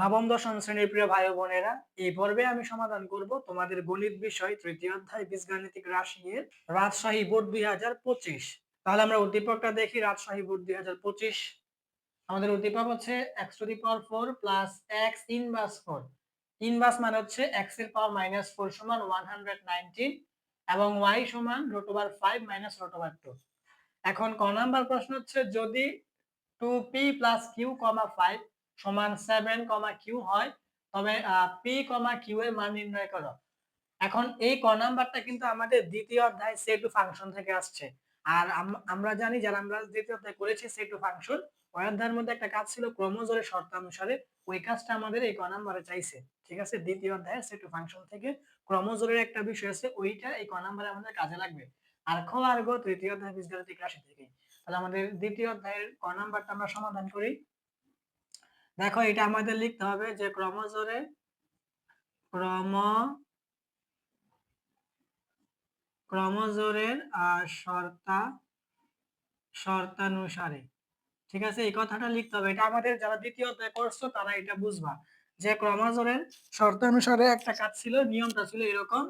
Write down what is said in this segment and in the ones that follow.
নবম দশম শ্রেণীর প্রিয় ভাই ও বোনেরা, এই পর্বে আমি সমাধান করব তোমাদের গণিত বিষয় তৃতীয় অধ্যায় বীজগাণিতিক রাশি এর রাজশাহী বোর্ড 2025। তাহলে আমরা উদ্দীপকটা দেখি। রাজশাহী বোর্ড 2025, আমাদের উদ্দীপক হচ্ছে x⁴ plus x inverse 4। Inverse মানে হচ্ছে x এর পাওয়ার -4 সমান 119 এবং y সমান √5 √2। এখন ক নাম্বার প্রশ্ন হচ্ছে, যদি 2p প্লাস q, 5 সমান 7, q হয়, তবে p, q এর মান নির্ণয় করো। এখন এই ক নাম্বারটা কিন্তু আমাদের দ্বিতীয় অধ্যায় সেট টু ফাংশন থেকে আসছে। আর আমরা জানি, যারা আমরা দ্বিতীয় অধ্যায় করেছি সেট টু ফাংশন, ওই অধ্যায়ের মধ্যে একটা কাজ ছিল ক্রমজোড়ের শর্তানুসারে। ওই কাজটা আমাদের এই ক নাম্বারে চাইছে। ঠিক আছে, দ্বিতীয় অধ্যায় সেট টু ফাংশন থেকে ক্রমজোড়ের একটা বিষয় আছে, ওইটা এই ক নাম্বারে আমাদের কাজে লাগবে। আর খ আর গ তৃতীয় অধ্যায় বীজগাণিতিক রাশি থেকে। তাহলে আমাদের দ্বিতীয় অধ্যায়ের ক নাম্বারটা আমরা সমাধান করি। দেখো, এটা আমাদের লিখতে হবে যে ক্রমজোড়ের শর্তানুসারে। ঠিক আছে, এই কথাটা লিখতে হবে। এটা আমাদের যারা দ্বিতীয় অধ্যায় করছো তারা এটা বুঝবা, যে ক্রমজোড়ের শর্তানুসারে একটা কাজ ছিল, নিয়মটা ছিল এরকম।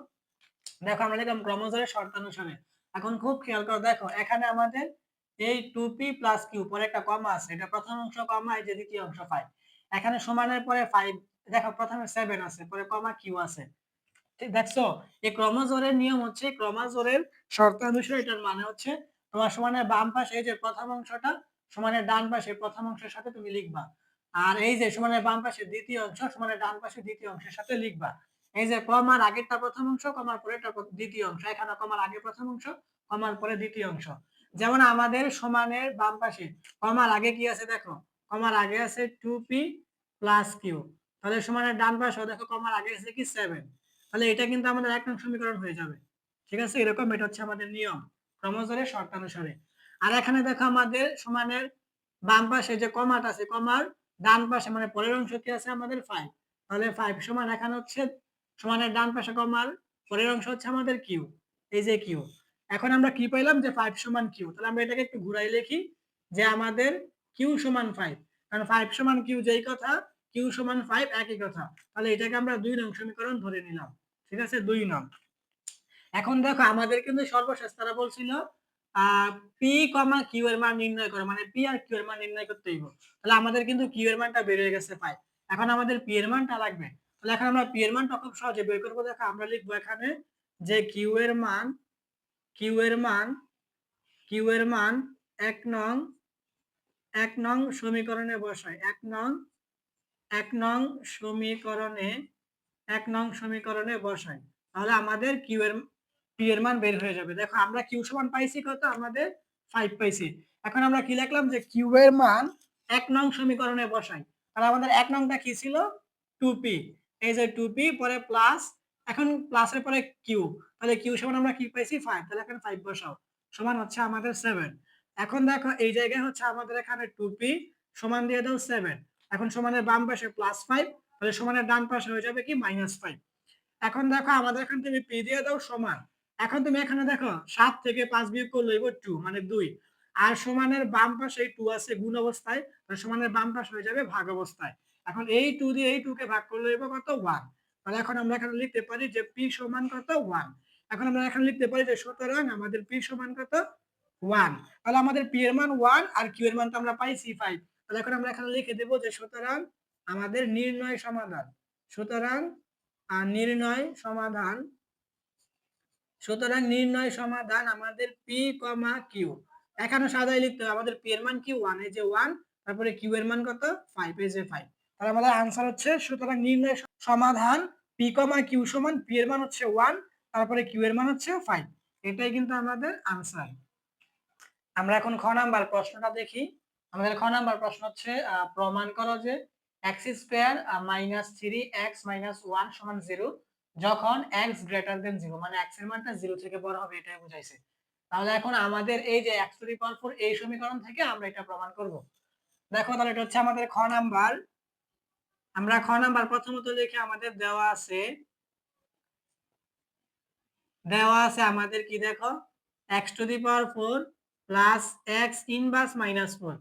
দেখো, আমরা লিখলাম ক্রমজোড়ের শর্তানুসারে। এখন খুব খেয়াল করো, দেখো এখানে আমাদের এই 2p প্লাস q পরে একটা কমা আছে, এটা প্রথম অংশ কমা, এই যে দ্বিতীয় অংশ 5। এখানে সমানের পরে 5, দেখো প্রথমে 7 আছে, পরে কমা q আছে। ঠিক দেখছো, এই ক্রমজোড়ের নিয়ম হচ্ছে, ক্রমজোড়ের শর্তানুসারে এটার মানে হচ্ছে তোমার সমানের বাম পাশে এই যে প্রথম অংশটা সমানের ডান পাশে প্রথম অংশের সাথে তুমি লিখবা, আর এই যে সমানের বাম পাশে দ্বিতীয় অংশ সমানের ডান পাশে দ্বিতীয় অংশের সাথে লিখবা। এই যে কমার আগেরটা প্রথম অংশ, কমার পরেরটা দ্বিতীয় অংশ, এখানে কমার আগে প্রথম অংশ, কমার পরে দ্বিতীয় অংশ। যেমন আমাদের সমানের বাম পাশে কমার আগে কি আছে, দেখো কমার আগে আছে 2p প্লাস q। তাহলে সমানের ডান পাশে দেখো কমার আগে আছে কি 7। তাহলে এটা কিন্তু আমাদের 1 নং সমীকরণ হয়ে যাবে। ঠিক আছে, এরকম এটা হচ্ছে আমাদের নিয়ম ক্রমজোড়ের শর্তানুসারে। আর এখানে দেখো আমাদের সমানের বাম পাশে যে কমাটা আছে, কমার ডান পাশে মানে পরের অংশ কি আছে আমাদের 5। তাহলে 5 সমান এখানে হচ্ছে সমানের ডান পাশে কমার পরের অংশ হচ্ছে আমাদের কিউ, এই যে কিউ। এখন আমরা কি পাইলাম যে 5 সমান কিউ। তাহলে আমরা এটাকে একটু ঘুরাই লিখি যে আমাদের কিউ সমান 5, কারণ 5 সমান কিউ যেই কথা, কিউ সমান 5 একই কথা। তাহলে এটাকে আমরা 2 নং সমীকরণ ধরে নিলাম। ঠিক আছে, 2 নং। এখন দেখো, আমাদের কিন্তু সর্বশেষ তারা বলছিল পি কমা কিউ এর মান নির্ণয় করো, মানে পি আর কিউ এর মান নির্ণয় করতে হইব। তাহলে আমাদের কিন্তু কিউ এর মানটা বের হয়ে গেছে 5। এখন আমাদের পি এর মানটা লাগবে। তাহলে এখন আমরা পি এর মানটা খুব সহজে বের করবো। দেখো, আমরা লিখবো এখানে যে কিউ এর মান কিউ এর মান কিউ এর মান এক নং সমীকরণে বসাই। এক নং সমীকরণে বসাই। তাহলে আমাদের কিউ এর পি এর মান বের হয়ে যাবে। দেখো, আমরা কিউ সমান পাইছি কত, আমাদের 5 পাইছি। এখন আমরা কি লিখলাম যে কিউ এর মান 1 নং সমীকরণে বসাই। তাহলে আমাদের 1 নংটা কি ছিল, 2p। এই যে 2p পরে প্লাস, এখন প্লাসের পরে কিউ, তাহলে কিউ সমান আমরা কি পাইছি 5। তাহলে এখন 5 বসাও, সমান হচ্ছে আমাদের 7। এখন দেখো, এই জায়গায় হচ্ছে আমাদের এখানে 2p সমান দিয়ে দাও 7। এখন সমানের বাম পাশে +5, তাহলে সমানের ডান পাশে হয়ে যাবে কি -5। এখন দেখো, আমাদের এখান থেকে পি দিয়ে দাও সমান। এখন তুমি এখানে দেখো 7 থেকে 5 বিয়োগ করলে হইব 2, মানে 2। আর সমানের বাম পাশে 2 আছে গুণ অবস্থায়, তাহলে সমানের বাম পাশে হয়ে যাবে ভাগ অবস্থায়। এখন এই 2 দিয়ে এই 2 কে ভাগ করলে হইব কত, 1। তাহলে এখন আমরা এখানে লিখতে পারি যে পি সমান কত, 1। এখন আমরা এখানে লিখতে পারি যে সুতরাং আমাদের পি সমান কত, 1। তাহলে আমাদের পি এর মান 1 আর কিউ এর মান তো আমরা পাইছি 5। তাহলে এখন আমরা এখানে লিখে দেব যে সুতরাং আমাদের নির্ণয় সমাধান, সুতরাং নির্ণয় সমাধান আমাদের পি কমা কিউ। এখানে সাজাই লিখতে হবে আমাদের পি এর মান কি 1, এই যে 1, তারপরে কিউ এর মান কত 5, এই যে 5। তাহলে আমাদের आंसर হচ্ছে, সুতরাং নির্ণয় সমাধান পি কমা কিউ সমান পি এর মান হচ্ছে 1, তারপরে কিউ এর মান হচ্ছে 5। এটাই কিন্তু আমাদের आंसर। আমরা এখন খ নাম্বার প্রশ্নটা দেখি। আমাদের খ নাম্বার প্রশ্ন হচ্ছে, প্রমাণ করো যে x square minus 3x minus 1 সমান 0 যখন x গ্রেটার দেন 0, মানে x এর মানটা 0 থেকে বড় হবে, এটাই বুঝাইছে। তাহলে এখন আমাদের এই যে x টু দি পাওয়ার 4 এই সমীকরণ থেকে আমরা এটা প্রমাণ করব। দেখো, তাহলে এটা হচ্ছে আমাদের খ নাম্বার। আমরা খ নাম্বার প্রথমত লিখে, আমাদের দেওয়া আছে আমাদের কি, দেখো x to the power 4 plus x inverse minus 4।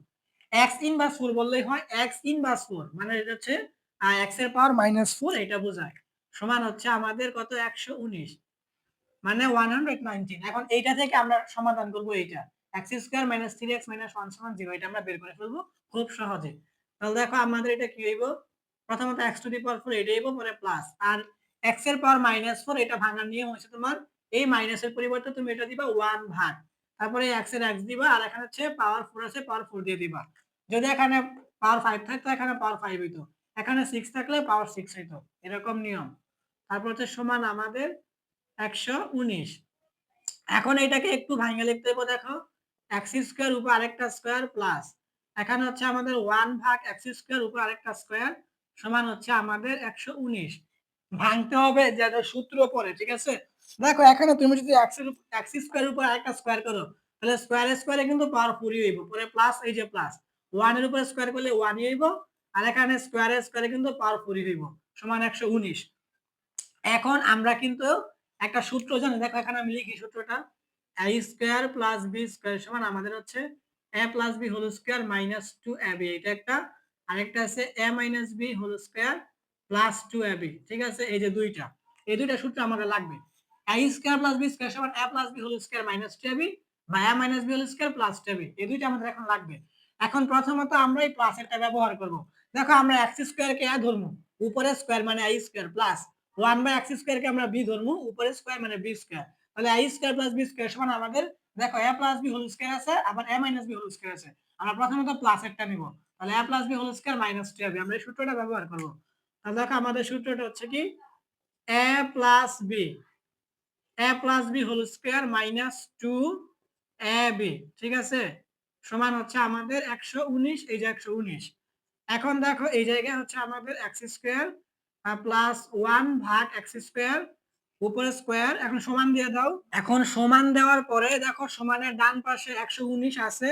x inverse 4 বললেই হয়, x ইনভার্স 4 মানে এটা হচ্ছে আর এক্স এর পাওয়ার -4 এটা বোঝায়, সমান হচ্ছে আমাদের কত 119 মানে 119। এখন এইটা থেকে আমরা সমাধান করব এইটা x square minus 3x minus 1 সমান 0, এটা আমরা বের করে ফেলবো খুব সহজে। তাহলে দেখো আমাদের এটা কি হইব, প্রথমত x টু দি পাওয়ার 4 এটা হইব, পরে প্লাস আর x এর পাওয়ার -4 এটা ভাঙার নিয়ম হচ্ছে তোমার এই মাইনাসের পরিবর্তে তুমি এটা দিবা 1 ভাগ, তারপরে x এর x দিবা আর এখানে হচ্ছে পাওয়ার 4 আছে পাওয়ার 4 দিয়ে দিবা। যদি এখানে পাওয়ার 5 থাকতো এখানে পাওয়ার 5 হইতো, এখানে 6 থাকলে পাওয়ার 6 হইতো, এরকম নিয়ম। তারপর হচ্ছে সমান আমাদের 119। এখন এটাকে একটু ভাঙে লিখতে হবে, দেখো এক্স স্কোয়ার উপর আরেকটা স্কোয়ার প্লাস এখানে হচ্ছে আমাদের 1 ভাগ এক্স স্কোয়ার উপর আরেকটা স্কোয়ার সমান হচ্ছে আমাদের 119। ভাঙতে হবে যেন সূত্র পড়ে, ঠিক আছে। দেখো এখানে তুমি যদি এক্স স্কোয়ার উপর আরেকটা স্কোয়ার করো তাহলে স্কোয়ারে স্কোয়ারে কিন্তু পাওয়ার 4 হইব, পরে প্লাস এই যে প্লাস 1 এর উপর স্কোয়ার করলে 1 হইব, আর এখানে স্কোয়ারে স্কোয়ারে কিন্তু পাওয়ার 4 হইব সমান 119। এখন আমরা কিন্তু একটা সূত্র জানি, দেখো এখানে আমি লিখি সূত্রটা, a square plus b square সমান আমাদের হচ্ছে a plus b whole square minus 2ab, এটা একটা, আরেকটা আছে a minus b whole square plus 2ab, ঠিক আছে। এই যে এই দুইটা সূত্র আমাদের লাগবে, a square plus b square সমান a plus b whole square minus 2ab বা a minus b whole square plus 2ab, এই দুইটা আমাদের এখন লাগবে। এখন প্রথমত আমরা এই প্লাসেরটা ব্যবহার করব। দেখো আমরা x স্কয়ার কে a ধরবো, উপরে স্কয়ার মানে a square plus 1/x square কে আমরা b ধরবো, উপরে স্কয়ার মানে b স্কয়ার, তাহলে a square plus b square সমান আমাদের দেখো a plus b whole square আছে আবার a minus b whole square আছে, আমরা প্রথমত প্লাসেরটা নিব, তাহলে a plus b whole square minus 2 হবে, আমরা এই সূত্রটা ব্যবহার করব। তাহলে দেখো আমাদের সূত্রটা হচ্ছে কি a plus b whole square minus 2ab, ঠিক আছে, সমান হচ্ছে আমাদের 119, এই যে 119। এখন দেখো এই জায়গায় হচ্ছে আমাদের এক্স স্কোয়ার প্লাস 1 ভাগ এক্স স্কোয়ার উপরে স্কোয়ার, এখন সমান দিয়ে দাও। এখন সমান দেওয়ার পরে দেখো সমানের ডান পাশে 119 আছে,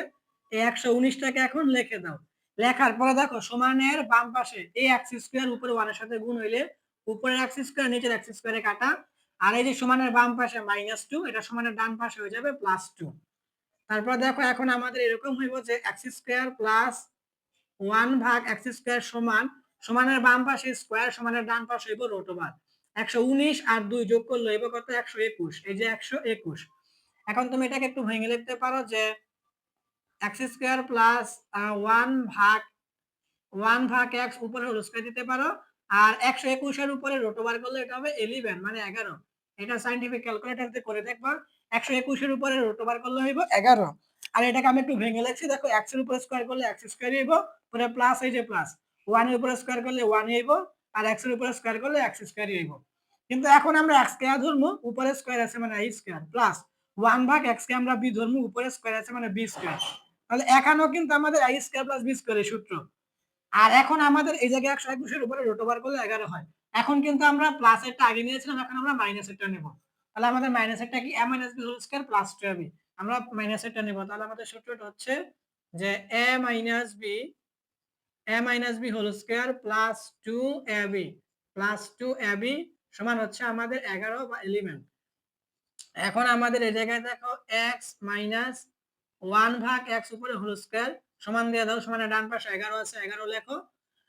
এই 119টাকে এখন লিখে দাও। লেখার পরে দেখো সমানের বাম পাশে এই এক্স স্কোয়ার উপরে 1 এর সাথে গুণ হইলে উপরের এক্স স্কোয়ার নিচের এক্স স্কোয়ারে কাটা, আর এই যে সমানের বাম পাশে -2 এটা সমানের ডান পাশে হয়ে যাবে +2। তারপর দেখো এখন আমাদের এরকম হইব যে এক্স স্কোয়ার প্লাস 1 ভাগ এক্স স্কয়ার সমান সমানের বাম পাশে স্কয়ার সমানের ডান পাশে হইব রুট ওভার 119 আর 2 যোগ করলে হইব কত 121, এই যে 121। এখন তুমি এটাকে একটু ভেঙে লিখতে পারো যে এক্স স্কয়ার প্লাস 1 ভাগ এক্স উপরে হোল স্কয়ার দিতে পারো, আর 121 এর উপরে রুট ওভার করলে এটা হবে 11 মানে 11, এটা সায়েন্টিফিক ক্যালকুলেটরতে করে দেখবা 121 এর উপরে রুট ওভার করলে হইব 11। আর এটাকে আমি একটু ভেঙে লিখছি, দেখো x এর উপরে স্কয়ার করলে x স্কয়ার হইব, পরে প্লাস এই যে প্লাস 1 এর উপরে স্কয়ার করলে 1 হইব, আর x এর উপরে স্কয়ার করলে x স্কয়ার হইব। কিন্তু এখন আমরা x কে ধরবো, উপরে স্কয়ার আছে মানে a স্কয়ার প্লাস 1 ভাগ x কে আমরা b ধরবো, উপরে স্কয়ার আছে মানে b স্কয়ার, তাহলে এখানেও কিন্তু আমাদের a স্কয়ার প্লাস b স্কয়ারের সূত্র। আর এখন আমাদের এই জায়গায় 121 এর উপরে রুট ওভার করলে 11 হয়। এখন কিন্তু আমরা প্লাসেরটা আগে নিয়েছিলাম, এখন আমরা মাইনাসেরটা নেব। তাহলে আমাদের মাইনাসেরটা কি a - b whole square plus 2ab, আমরা মাইনাসেরটা নেব। তাহলে আমাদের সূত্রটা হচ্ছে যে a - b whole square plus 2ab সমান হচ্ছে আমাদের 11 বা 11। এখন আমাদের এই জায়গায় দেখো x মাইনাস 1 ভাগ x উপরে হোল স্কয়ার সমান দিয়ে দাও, সমানের ডান পাশে 11 আছে 11 লেখো,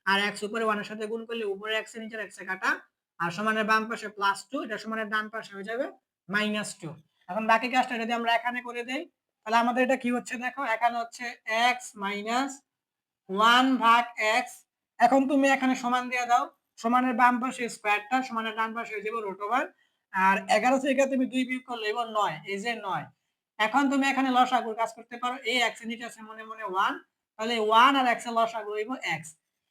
আর x উপরে 1 এর সাথে গুণ করলে উপরে x এর নিচে x এ কাটা, আর সমানের বাম পাশে +2 এটা সমানের ডান পাশে হয়ে যাবে -2। এখন বাকি কাজটা যদি আমরা এখানে করে দেই তাহলে আমাদের এটা কি হচ্ছে, দেখো এখানে হচ্ছে x মাইনাস 1 ভাগ x, এখন তুমি এখানে সমান দিয়ে দাও, সমানের বাম পাশে স্কয়ারটা সমানের ডান পাশে হয়ে যাবে রুট ওভার, আর 11 থেকে তুমি 2 বিয়োগ করলে এবার 9, এই যে 9। এখন তুমি এখানে লসাগুর কাজ করতে পারো, এই x এর নিচে আছে মনে মনে 1, তাহলে 1 আর x এর লসাগু হইব x।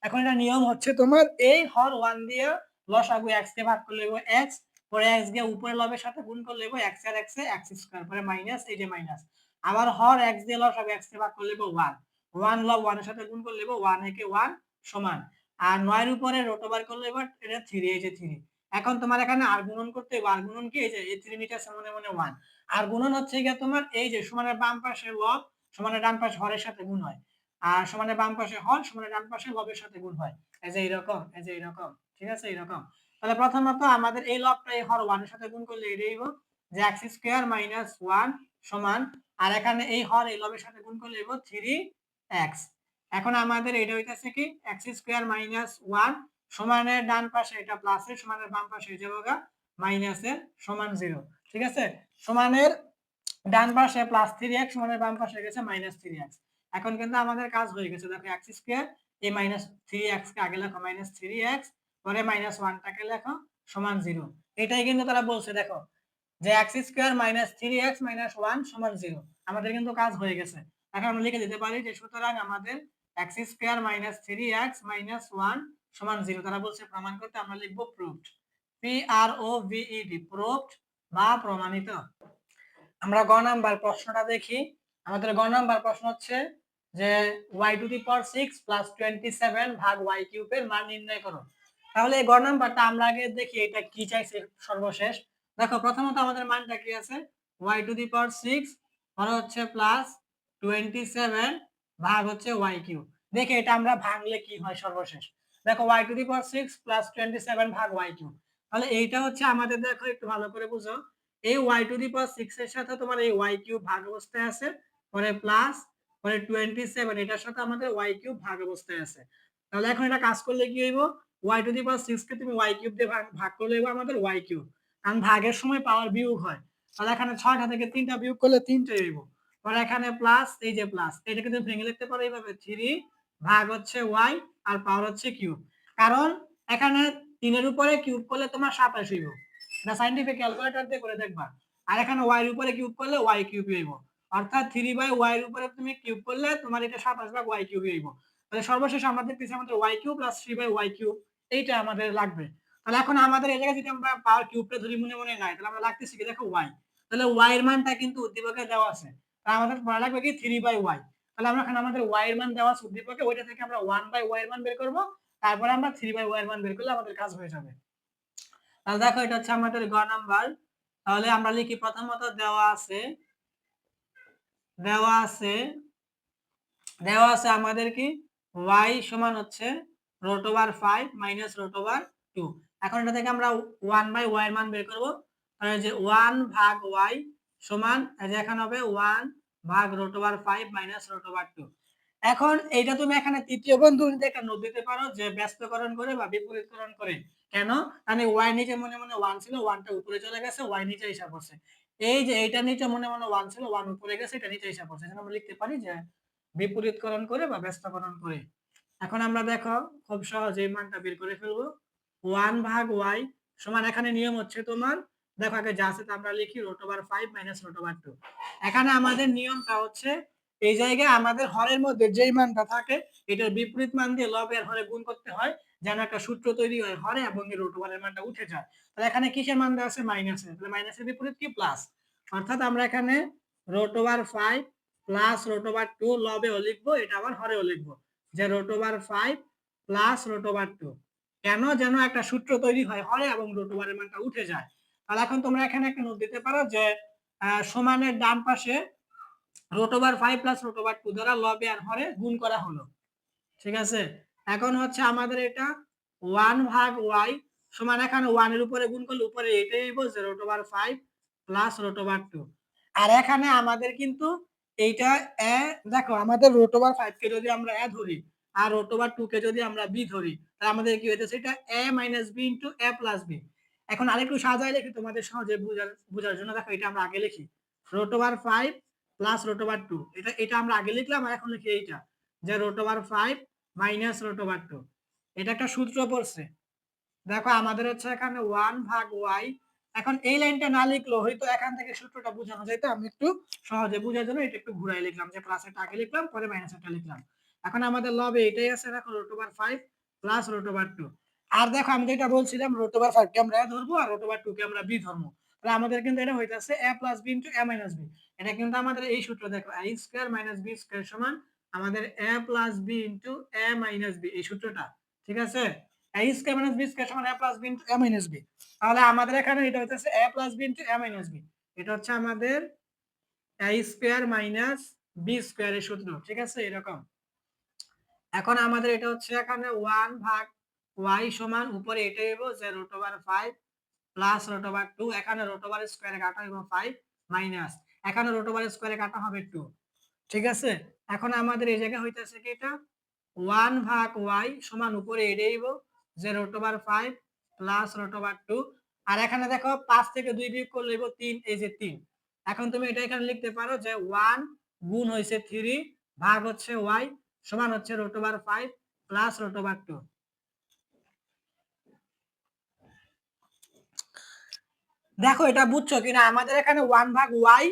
এখন এটা নিয়ম হচ্ছে তোমার এই হর 1 দিয়ে লসাগু x কে ভাগ করলে হইব x, পরে x দিয়ে উপরে লবের সাথে গুণ করলে হইব x আর x এ x স্কয়ার, পরে মাইনাস এই যে মাইনাস, আবার হর x দিয়ে লসাগু x কে ভাগ করলে হইব 1, 1 লব 1 এর সাথে গুণ করলে হইব 1 একে 1 সমান, আর 9 এর উপরে রুট ওভার করলে এবার এটা 3, এই যে 3। এখন তোমার এখানে আর গুণন করতে হবে, আর গুণন কি, এই যে এই 3 নিচে আছে মনে মনে 1, আর গুণন হচ্ছে গিয়ে তোমার এই যে সমানের বাম পাশে লব সমানের ডান পাশে হরের সাথে গুণ হয়, আর সমানের বাম পাশে হর সমানের ডান পাশে লবের সাথে গুণ হয়, এই যে এইরকম, এই যে এইরকম, ঠিক আছে এইরকম। তাহলে প্রথমত আমাদের এই লবটা এই হর 1 এর সাথে গুণ করলে এটাই হইব যে x স্কয়ার মাইনাস 1 সমান, আর এখানে এই হর এই লবের সাথে গুণ করলে হইব 3x। এখন আমাদের এটা হইতাছে কি x স্কয়ার মাইনাস 1 সমানের ডান পাশে এটা প্লাসের, সমানের বাম পাশে হয়ে যাবে মাইনাসের সমান 0। ঠিক আছে, সমানের ডান পাশে +3x, সমানের বাম পাশে হয়ে গেছে -3x। এখন কিন্তু আমাদের কাজ হয়ে গেছে। দেখো x স্কয়ার এই -3x কে আগে লেখো -3x, পরে -1 টাকে লেখো সমান 0। এটাই কিন্তু তারা বলছে, দেখো যে x স্কয়ার -3x - 1 সমান 0। আমাদের কিন্তু কাজ হয়ে গেছে। এখন আমরা লিখে দিতে পারি যে সুতরাং আমাদের x স্কয়ার -3x - 1 সমান 0। তারা বলছে প্রমাণ করতে, আমরা লিখব প্রুভড। PROVED, প্রুভড বা প্রমাণিত। আমরা গ নাম্বার প্রশ্নটা দেখি। আমাদের গ নাম্বার প্রশ্ন হচ্ছে যে y⁶ + 27 ভাগ y³ এর মান নির্ণয় করো। তাহলে এই গ নাম্বারটা আমরা আগে দেখি এটা কি চাইছে সর্বশেষ। দেখো প্রথমত আমাদের মানটা কি আছে, y⁶ মানে হচ্ছে +27 ভাগ হচ্ছে y³। দেখে এটা আমরা ভাঙলে কি হয় সর্বশেষ। দেখো y⁶ + 27 ভাগ y³। তাহলে এইটা হচ্ছে আমাদের, দেখো একটু ভালো করে বুঝো, এই y⁶ এর সাথে তোমার এই y³ ভাগ অবস্থায় আছে, পরে প্লাস, পরে 27 এটার সাথে আমাদের y³ ভাগ অবস্থায় আছে। তাহলে এখন এটা কাজ করলে কি হইব, y⁶ কে তুমি y³ দিয়ে ভাগ করলে হইব আমাদের y³, কারণ ভাগের সময় পাওয়ার বিয়োগ হয়। তাহলে এখানে 6টা থেকে 3টা বিয়োগ করলে 3টাই হইব। পরে এখানে প্লাস, এই যে প্লাস, এটাকে তুমি ভেঙে লিখতে পারো এইভাবে 3 ভাগ হচ্ছে y আর পাওয়ার হচ্ছে কিউব। কারণ এখানে 3 এর উপরে কিউব করলে তোমার 27 হইব। এটা সায়েন্টিফিক ক্যালকুলেটর দিয়ে করে দেখবা। আর এখানে y এর উপরে কিউব করলে y³ হইব। অর্থাৎ 3/y এর উপরে তুমি কিউব করলে তোমার এটা 27 ভাগ y³ হইব। তাহলে সর্বশেষ আমাদের পিছে আমাদের y³ + 3/y³ এইটা আমাদের লাগবে। তাহলে এখন আমাদের এই জায়গায় যদি আমরা পাওয়ার কিউবটা ধরি মনে মনে নাই, তাহলে আমরা লাগতেছি কি, দেখো y। তাহলে y এর মানটা কিন্তু উদ্দীপকে দেওয়া আছে। তাহলে আমাদের পড়া লাগবে কি 3/y। তাহলে আমরা এখানে আমাদের y এর মান দেওয়া আছে উদ্দীপকে, ওইটা থেকে আমরা 1/y এর মান বের করব, তারপরে আমরা 3/y এর মান বের করলে আমাদের কাজ হয়ে যাবে। তাহলে দেখো এটা হচ্ছে আমাদের গ নাম্বার। তাহলে আমরা লিখি প্রথমত দেওয়া আছে, দেওয়া আছে দেওয়া আছে আমাদের কি y সমান হচ্ছে √5 - √2। এখন এটা থেকে আমরা 1/y এর মান বের করব। তাহলে যে 1 ভাগ y সমান, এই যে এখানে হবে 1 ভাগ √5 - √2। এখন এইটা তুমি এখানে তৃতীয় বন্ধনীতে একটা নোট দিতে পারো যে ব্যস্তকরণ করে বা বিপরীতকরণ করে। কেন? কারণ y নিচে মনে মনে 1 ছিল, 1 টা উপরে চলে গেছে, y নিচে এসে পড়ছে। এই যে এইটা নিচে মনে মনে 1 ছিল, 1 উপরে গেছে, এটা নিচে এসে পড়ছে। এজন্য আমরা লিখতে পারি যে বিপরীতকরণ করে বা ব্যস্তকরণ করে। এখন আমরা দেখো খুব সহজে মানটা বের করে ফেলবো। 1 ভাগ y সমান, এখানে নিয়ম হচ্ছে তোমার, দেখো আগে যা আছে তা আমরা লিখি √5 - √2। এখানে আমাদের নিয়মটা হচ্ছে এই জায়গায় আমাদের হরের মধ্যে যেই মানটা থাকে এটার বিপরীত মান দিয়ে লবের হরে গুণ করতে হয়, যেন একটা সূত্র তৈরি হয় হরে এবং এই √1 এর মানটা উঠে যায়। তাহলে এখানে কিসের মান দেওয়া আছে, মাইনাসের। তাহলে মাইনাসের বিপরীত কি, প্লাস। অর্থাৎ আমরা এখানে √5 প্লাস √2 লবেও লিখবো, এটা আবার হরেও লিখবো, যে √5 প্লাস √2। কেন? যেন একটা সূত্র তৈরি হয় হরে এবং √1 এর মানটা উঠে যায়। তাহলে এখন তোমরা এখানে একটা নোট দিতে পারো যে সমানের ডান পাশে √5 প্লাস √2 দ্বারা লবে আর হরে গুণ করা হলো। ঠিক আছে, এখন হচ্ছে আমাদের এটা 1 ভাগ y সমান, এখানে 1 এর উপরে গুণ করলে উপরে এটাই হইব যে √5 প্লাস √2। আর এখানে আমাদের কিন্তু এইটা দেখো আমাদের √5 কে যদি আমরা ধরি আর √2 কে যদি আমরা b ধরি, তাহলে আমাদের কি হইতেছে, এটা a - b * a + b। এখন আরেকটু সাজায় লিখি তোমাদের সহজে বুঝার জন্য। দেখো এটা আমরা আগে লিখি √5 প্লাস √2, এটা আমরা আগে লিখলাম, আর এখন লিখি এইটা যে √5 মাইনাস √2। এটা একটা সূত্র পড়ছে। দেখো আমাদের হচ্ছে এখানে 1 ভাগ y। এখন এই লাইনটা না লিখলেও হয়তো এখান থেকে সূত্রটা বোঝানো যেত। আমি একটু সহজে বোঝার জন্য এটা একটু ঘুরাই লিখলাম, যে প্লাসেরটা আগে লিখলাম, পরে মাইনাসেরটা লিখলাম। এখন আমাদের লবে এটাই আছে, দেখো √5 প্লাস √2। আর দেখো আমি যেটা বলছিলাম √5 কে আমরা a ধরবো আর √2 কে আমরা b ধরবো। তাহলে আমাদের কিন্তু এটা হইতাছে a + b * a - b। এটা কিন্তু আমাদের এই সূত্র, দেখো a² - b² সমান আমাদের a + b * a - b, এই সূত্রটা। ঠিক আছে, a² - b² সমান a + b * a - b। তাহলে আমাদের এখানে এটা হইতাছে a + b * a - b। এটা হচ্ছে আমাদের a² - b² এর সূত্র। ঠিক আছে, এরকম। এখন আমাদের এটা হচ্ছে এখানে 1 ভাগ y সমান, উপরে এটাই হইব যে √5 প্লাস √2। এখানে √² কাটা হইব 5 মাইনাস, এখানে √² কাটা হবে 2। ঠিক আছে, এখন আমাদের এই জায়গায় হইতাছে কি, এটা 1 ভাগ y সমান, উপরে এটাই হইব যে √5 প্লাস √2। আর এখানে দেখো 5 থেকে 2 বিয়োগ করলে হইব 3, এই যে 3। এখন তুমি এটা এখানে লিখতে পারো যে 1 গুণ হইছে 3 ভাগ হচ্ছে y সমান হচ্ছে √5 প্লাস √2। দেখো এটা বুঝছো কিনা, আমাদের এখানে 1 ভাগ y,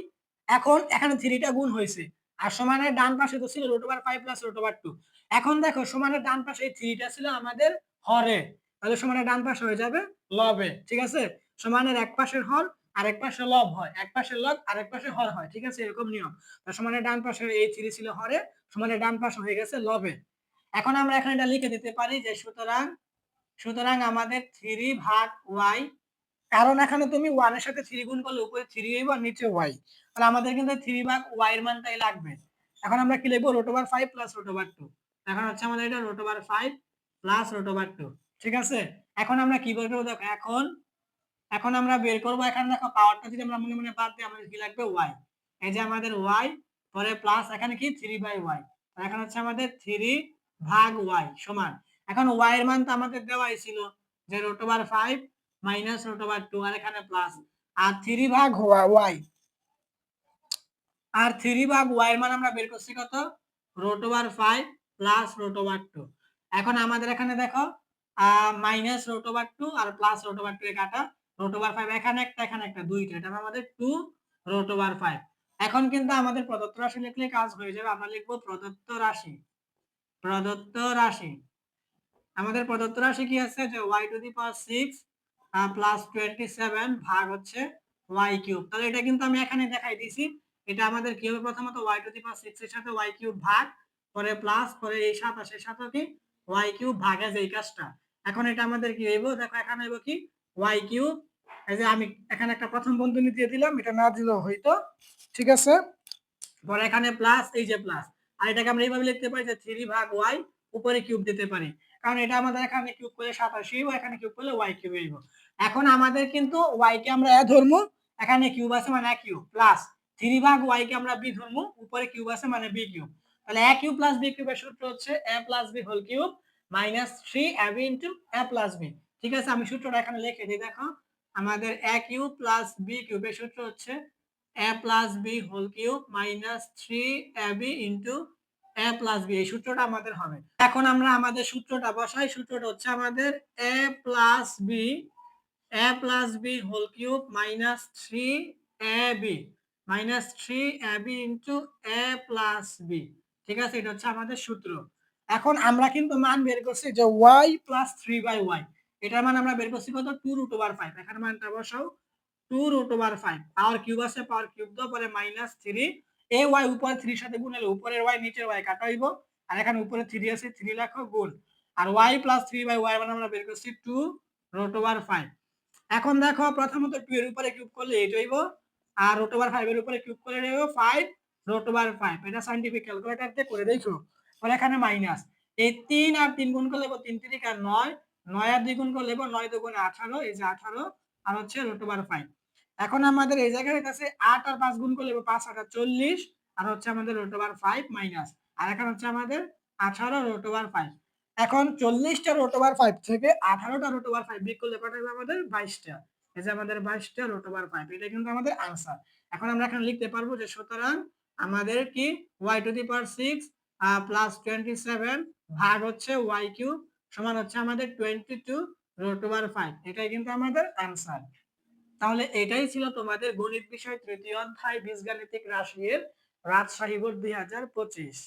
এখন এখানে 3টা গুণ হয়েছে আর সমানের ডান পাশে তো ছিল √5 প্লাস √2। এখন দেখো সমানের ডান পাশে এই 3টা ছিল আমাদের হরে, তাহলে সমানের ডান পাশে হয়ে যাবে লবে। ঠিক আছে, সমানের এক পাশের হর আর এক পাশে লব হয়, এক পাশে লব আর এক পাশে হর হয়। ঠিক আছে, এরকম নিয়ম। সমানের ডান পাশে এই 3 ছিল হরে, সমানের ডান পাশে হয়ে গেছে লবে। এখন আমরা এখানে এটা লিখে দিতে পারি যে সুতরাং সুতরাং আমাদের 3 ভাগ y, কারণ এখানে তুমি 1 এর সাথে 3 গুণ করলে উপরে 3 হইব আর নিচে y, তাহলে আমাদের কিন্তু 3 ভাগ y এর মানটাই লাগবে। এখন আমরা কি লিখব √5 প্লাস √2। এখন হচ্ছে আমাদের এটা √5 প্লাস √2। ঠিক আছে, এখন আমরা কি বের করব দেখো, এখন আমরা বের করব, এখানে দেখো পাওয়ারটা যদি আমরা মনে মনে বাদ দিই আমাদের কি লাগবে y, এই যে আমাদের y পরে প্লাস এখানে কি 3/y, এখন হচ্ছে আমাদের 3 ভাগ y সমান, এখন y এর মান তো আমাদের দেওয়াই ছিল যে √5 মাইনাস √2 আর এখানে প্লাস, আর 3 ভাগ y, আর 3 ভাগ y এর মান আমরা বের করছি কত, √5 প্লাস √2। এখন আমাদের এখানে দেখো মাইনাস √2 আর প্লাস √2 এর কাটা, √5 এখানে একটা দুইটা, এটা আমাদের 2 √5। এখন কিন্তু আমাদের প্রদত্ত রাশি লিখলে কাজ হয়ে যাবে, আমরা লিখবো প্রদত্ত রাশি। প্রদত্ত রাশি, আমাদের প্রদত্ত রাশি কি আছে যে y⁶ প্লাস 27 ভাগ হচ্ছে y³। তাহলে এটা কিন্তু আমি এখানে দেখাই দিয়েছি, এটা আমাদের কি হবে, প্রথমত y⁶ এর সাথে y³ ভাগ, পরে প্লাস, পরে এই 27 এর সাথে কি y³ ভাগে, যে এই কাজটা। এখন এটা আমাদের কি হইব, দেখো এখানে হইব কি y³, এই যে আমি এখানে একটা প্রথম বন্ধনী দিয়ে দিলাম, এটা না দিলেও হইতো। ঠিক আছে, পরে এখানে প্লাস, এই যে প্লাস, আর এটাকে আমরা এইভাবে লিখতে পারি যে 3 ভাগ y উপরে কিউব দিতে পারি, কারণ এটা আমাদের এখানে কিউব করলে 27 হইব, এখানে কিউব করলে y কিউব হইব। এখন আমাদের কিন্তু y কে আমরা a ধরমু, এখানে কিউব আছে মানে a কিউব, প্লাস 3 ভাগ y কে আমরা b ধরমু, উপরে কিউব আছে মানে b কিউব। তাহলে a কিউব প্লাস b কিউবের সূত্র হচ্ছে a plus b whole cube minus 3ab into a plus b। ঠিক আছে, আমি সূত্রটা এখানে লিখে দিই, দেখো আমাদের a কিউব প্লাস b কিউবের সূত্র হচ্ছে a plus b whole cube minus 3ab into a plus b, এই সূত্রটা আমাদের হবে। এখন আমরা আমাদের সূত্রটা বসাই, সূত্রটা হচ্ছে আমাদের a plus b whole cube minus 3ab into a plus b। ঠিক আছে, এটা হচ্ছে আমাদের সূত্র। এখন আমরা কিন্তু মান বের করছি যে y প্লাস 3/y, এটার মান আমরা বের করছি কত, 2√5। এখানে মানটা বসাও 2√5, পাওয়ার কিউব আছে, পাওয়ার কিউব দাও, পরে মাইনাস 3, এই y উপরে 3 এর সাথে গুণ হলে উপরের y নিচের y কাটা হইব, আর এখানে উপরে 3 আছে 3 লেখো গুণ, আর y প্লাস 3/y মানে আমরা বের করছি 2√5। এখন দেখো প্রথমত 2 এর উপরে কিউব করলে 8 হইব, আর √5 এর উপরে কিউব করলে হইব 5√5। এটা সায়েন্টিফিক ক্যালকুলেটর দিয়ে করে দেখো। পরে এখানে মাইনাস, এই 3 আর 3 গুণ করলে 3 3 আর 9, 9 আর 2 গুণ করলে 9 2 গুণে 18, এই যে 18 আর হচ্ছে √5। এখন আমাদের এই জায়গায় আছে 8 আর 5 গুণ করলে 5 8 40, আর হচ্ছে আমাদের √5 মাইনাস, আর এখন হচ্ছে আমাদের 18√5। এখন 40টা √5 থেকে 18টা √5 বিয়োগ করলে কত হবে আমাদের 22টা, এই যে আমাদের 22টা √5, এটা কিন্তু আমাদের आंसर। এখন আমরা এখানে লিখতে পারবো যে সুতরাং আমাদের কি y⁶ প্লাস 27 ভাগ হচ্ছে y³ সমান হচ্ছে আমাদের 22√5, এটাই কিন্তু আমাদের आंसर। তাহলে এটাই ছিল তোমাদের গণিত বিষয় তৃতীয় অধ্যায় বীজগাণিতিক রাশি এর রাজশাহী বোর্ড 2025।